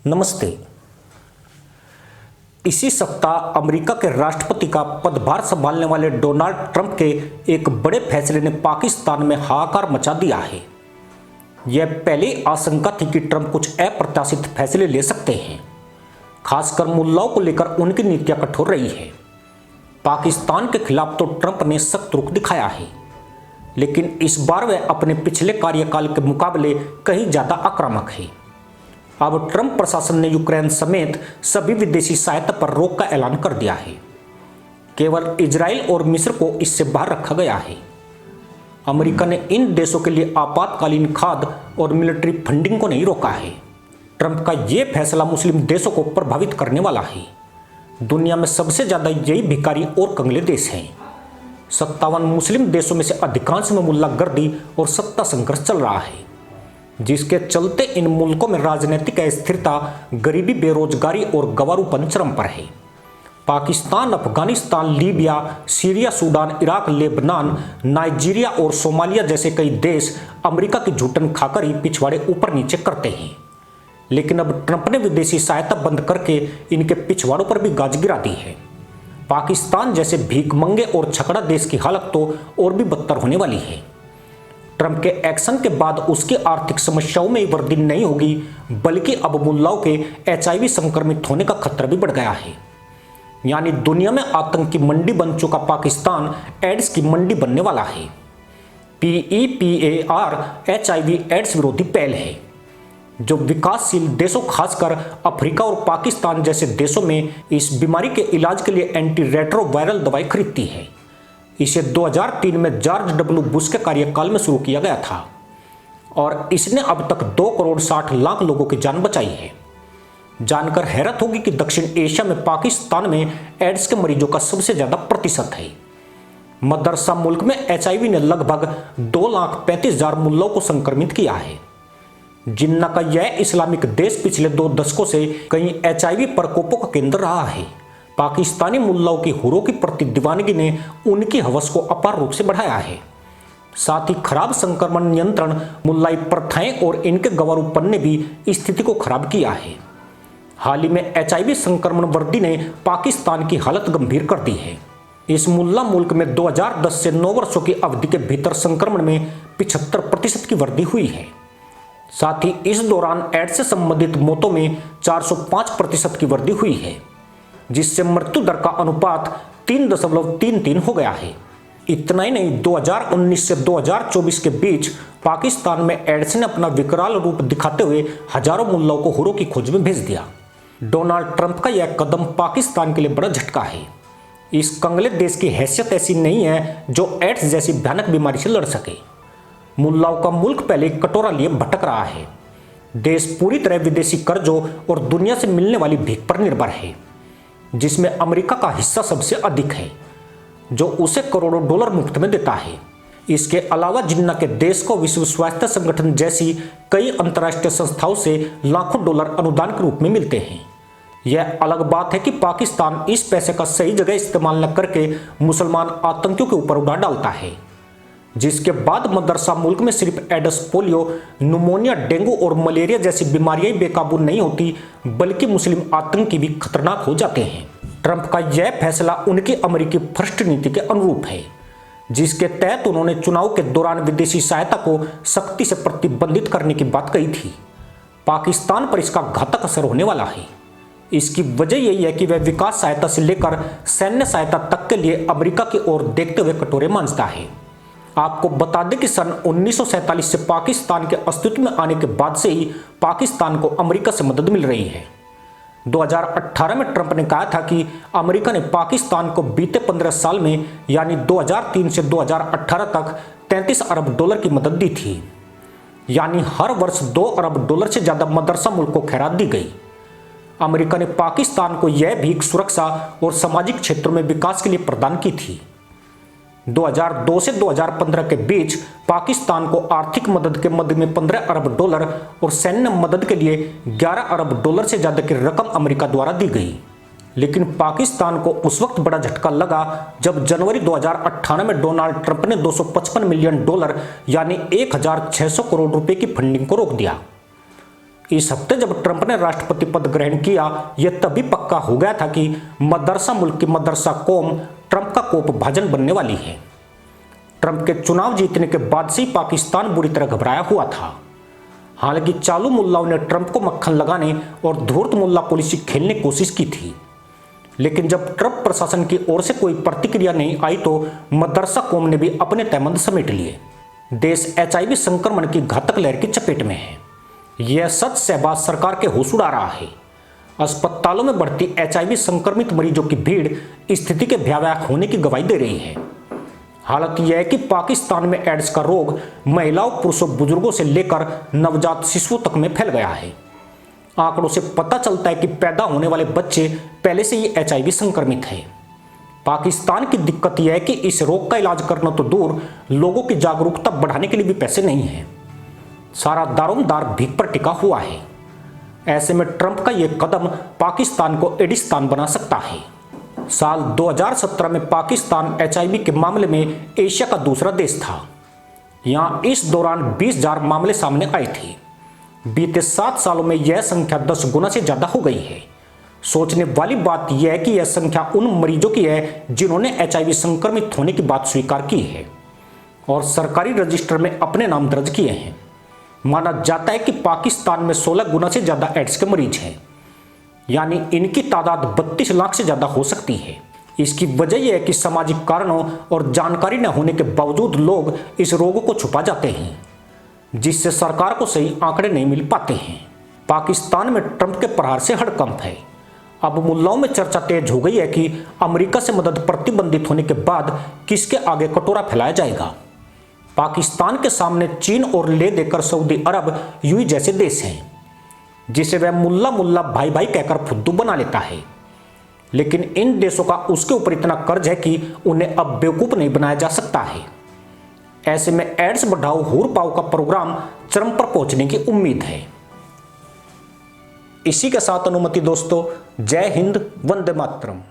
नमस्ते। इसी सप्ताह अमेरिका के राष्ट्रपति का पदभार संभालने वाले डोनाल्ड ट्रंप के एक बड़े फैसले ने पाकिस्तान में हाहाकार मचा दिया है। यह पहले आशंका थी कि ट्रंप कुछ अप्रत्याशित फैसले ले सकते हैं, खासकर मुल्लाओं को लेकर उनकी नीतियां कठोर रही है। पाकिस्तान के खिलाफ तो ट्रंप ने सख्त रुख दिखाया है, लेकिन इस बार वह अपने पिछले कार्यकाल के मुकाबले कहीं ज्यादा आक्रामक है। अब ट्रंप प्रशासन ने यूक्रेन समेत सभी विदेशी सहायता पर रोक का ऐलान कर दिया है। केवल इजराइल और मिस्र को इससे बाहर रखा गया है। अमेरिका ने इन देशों के लिए आपातकालीन खाद्य और मिलिट्री फंडिंग को नहीं रोका है। ट्रंप का यह फैसला मुस्लिम देशों को प्रभावित करने वाला है। दुनिया में सबसे ज्यादा यही भिखारी और कंगले देश हैं। 57 मुस्लिम देशों में से अधिकांश में मुल्लागर्दी और सत्ता संघर्ष चल रहा है, जिसके चलते इन मुल्कों में राजनीतिक अस्थिरता, गरीबी, बेरोजगारी और गंवारूपन चरम पर है। Pakistan, Afghanistan, Libya, Syria, Sudan, Iraq, Lebanon, Nigeria और सोमालिया जैसे कई देश अमेरिका की झूठन खाकर ही पिछवाड़े ऊपर नीचे करते हैं। लेकिन अब ट्रंप ने विदेशी सहायता बंद करके इनके पिछवाड़ों पर भी गाज गिरा दी है। पाकिस्तान जैसे भीखमंगे और छकड़ा देश की हालत तो और भी बदतर होने वाली है। ट्रंप के एक्शन के बाद उसकी आर्थिक समस्याओं में वृद्धि नहीं होगी, बल्कि अब मुल्लाओं के HIV संक्रमित होने का खतरा भी बढ़ गया है। यानी दुनिया में आतंक की मंडी बन चुका पाकिस्तान एड्स की मंडी बनने वाला है। PEPAR HIV एड्स विरोधी पहल है, जो विकासशील देशों, खासकर अफ्रीका और पाकिस्तान जैसे देशों में इस बीमारी के इलाज के लिए एंटी रेट्रोवायरल दवाई खरीदती है। इसे 2003 में जॉर्ज W. बुश के कार्यकाल में शुरू किया गया था और इसने अब तक 2 करोड़ 60 लाख लोगों की जान बचाई है। जानकर हैरत होगी कि दक्षिण एशिया में पाकिस्तान में एड्स के मरीजों का सबसे ज्यादा प्रतिशत है। मदरसा मुल्क में HIV ने लगभग 2,35,000 मुल्लों को संक्रमित किया है। जिन्ना का यह इस्लामिक देश पिछले 2 दशकों से कई HIV प्रकोपों का केंद्र रहा है। पाकिस्तानी मुल्लाओं की हुरों की प्रति दीवानगी ने उनकी हवस को अपार रूप से बढ़ाया है। साथ ही खराब संक्रमण नियंत्रण, मुल्लाई प्रथाएं और इनके गंवारूपन ने भी स्थिति को खराब किया है। हाल ही में HIV संक्रमण वृद्धि ने पाकिस्तान की हालत गंभीर कर दी है। इस मुल्ला मुल्क में 2010 से 9 वर्षों की अवधि के भीतर संक्रमण में 75% की वृद्धि हुई है। साथ ही इस दौरान एड्स से संबंधित मौतों में 405% की वृद्धि हुई है, जिससे मृत्यु दर का अनुपात 3.33 हो गया है। इतना ही नहीं, 2019 से 2024 के बीच पाकिस्तान में एड्स ने अपना विकराल रूप दिखाते हुए हजारों मुल्लों को हुरों की खोज में भेज दिया। डोनाल्ड ट्रंप का यह कदम पाकिस्तान के लिए बड़ा झटका है। इस कंगले देश की हैसियत ऐसी नहीं है जो एड्स जैसी भयानक बीमारी से लड़ सके। मुल्लाओं का मुल्क पहले कटोरा लिए भटक रहा है। देश पूरी तरह विदेशी कर्जों और दुनिया से मिलने वाली भीख पर निर्भर है, जिसमें अमेरिका का हिस्सा सबसे अधिक है, जो उसे करोड़ों डॉलर मुफ्त में देता है। इसके अलावा जिन्ना के देश को विश्व स्वास्थ्य संगठन जैसी कई अंतर्राष्ट्रीय संस्थाओं से लाखों डॉलर अनुदान के रूप में मिलते हैं। यह अलग बात है कि पाकिस्तान इस पैसे का सही जगह इस्तेमाल न करके मुसलमान आतंकियों के ऊपर उड़ा डालता है, जिसके बाद मदरसा मुल्क में सिर्फ एड्स, पोलियो, न्यूमोनिया, डेंगू और मलेरिया जैसी बीमारियां बेकाबू नहीं होती, बल्कि मुस्लिम आतंकी भी खतरनाक हो जाते हैं। ट्रंप का यह फैसला उनकी अमेरिकी फर्स्ट नीति के अनुरूप है, जिसके तहत उन्होंने चुनाव के दौरान विदेशी सहायता को सख्ती से प्रतिबंधित करने की बात कही थी। पाकिस्तान पर इसका घातक असर होने वाला है। इसकी वजह यही है कि वह विकास सहायता से लेकर सैन्य सहायता तक के लिए अमेरिका की ओर देखते हुए कटोरे मांजता है। आपको बता दें कि सन 1947 से पाकिस्तान के अस्तित्व में आने के बाद से ही पाकिस्तान को अमेरिका से मदद मिल रही है। 2018 में ट्रंप ने कहा था कि अमेरिका ने पाकिस्तान को बीते 15 साल में यानी 2003 से 2018 तक 33 अरब डॉलर की मदद दी थी। यानी हर वर्ष 2 अरब डॉलर से ज्यादा मदरसा मुल्क को खैरात दी गई। अमेरिका ने पाकिस्तान को यह भीख सुरक्षा और सामाजिक क्षेत्रों में विकास के लिए प्रदान की थी। 2002 से 2015 के बीच पाकिस्तान को आर्थिक मदद के मद में 15 अरब डॉलर और सैन्य मदद के लिए 11 अरब डॉलर से ज्यादा की रकम अमेरिका द्वारा दी गई। लेकिन पाकिस्तान को उस वक्त बड़ा झटका लगा जब जनवरी 2018 में डोनाल्ड ट्रंप ने 255 मिलियन डॉलर यानी 1,600 करोड़ रुपए की फंडिंग को रोक दिया। इस हफ्ते जब ट्रंप ने राष्ट्रपति पद ग्रहण किया, यह तभी पक्का हो गया था कि मदरसा मुल्क की मदरसा कौम ट्रंप का कोप भाजन बनने वाली है। ट्रंप के चुनाव जीतने के बाद से ही पाकिस्तान बुरी तरह घबराया हुआ था। हालांकि चालू मुल्लाओं ने ट्रंप को मक्खन लगाने और धूर्त मुल्ला पॉलिसी खेलने की कोशिश की थी, लेकिन जब ट्रंप प्रशासन की ओर से कोई प्रतिक्रिया नहीं आई तो मदरसा कौम ने भी अपने तहमंद समेट लिए। देश HIV संक्रमण की घातक लहर की चपेट में है। यह सच शहबाज सरकार के होश उड़ा रहा है। अस्पतालों में बढ़ती HIV संक्रमित मरीजों की भीड़ स्थिति के भयावह होने की गवाही दे रही है। हालत यह है कि पाकिस्तान में एड्स का रोग महिलाओं, पुरुषों, बुजुर्गों से लेकर नवजात शिशुओं तक में फैल गया है। आंकड़ों से पता चलता है कि पैदा होने वाले बच्चे पहले से ही HIV संक्रमित है। पाकिस्तान की दिक्कत यह है कि इस रोग का इलाज करना तो दूर, लोगों की जागरूकता बढ़ाने के लिए भी पैसे नहीं है। सारा दारोमदार भीख पर टिका हुआ है। ऐसे में ट्रंप का यह कदम पाकिस्तान को एडिस्तान बना सकता है। साल 2017 में पाकिस्तान HIV के मामले में एशिया का दूसरा देश था। यहाँ इस दौरान 20,000 मामले सामने आए थे। बीते 7 सालों में यह संख्या 10 गुना से ज्यादा हो गई है। सोचने वाली बात यह है कि यह संख्या उन मरीजों की है जिन्होंने HIV संक्रमित होने की बात स्वीकार की है और सरकारी रजिस्टर में अपने नाम दर्ज किए हैं। माना जाता है कि पाकिस्तान में 16 गुना से ज्यादा एड्स के मरीज हैं, यानी इनकी तादाद 32 लाख से ज्यादा हो सकती है। इसकी वजह यह है कि सामाजिक कारणों और जानकारी न होने के बावजूद लोग इस रोग को छुपा जाते हैं, जिससे सरकार को सही आंकड़े नहीं मिल पाते हैं। पाकिस्तान में ट्रंप के प्रहार से हड़कंप है। अब मुल्लाओं में चर्चा तेज हो गई है कि अमेरिका से मदद प्रतिबंधित होने के बाद किसके आगे कटोरा फैलाया जाएगा। पाकिस्तान के सामने चीन और ले देकर सऊदी अरब, यूएई जैसे देश हैं, जिसे वह मुल्ला मुल्ला भाई भाई कहकर फुद्दू बना लेता है। लेकिन इन देशों का उसके ऊपर इतना कर्ज है कि उन्हें अब बेवकूफ नहीं बनाया जा सकता है। ऐसे में एड्स बढ़ाओ हूर पाओ का प्रोग्राम चरम पर पहुंचने की उम्मीद है। इसी के साथ अनुमति दोस्तों, जय हिंद, वंदे मातरम।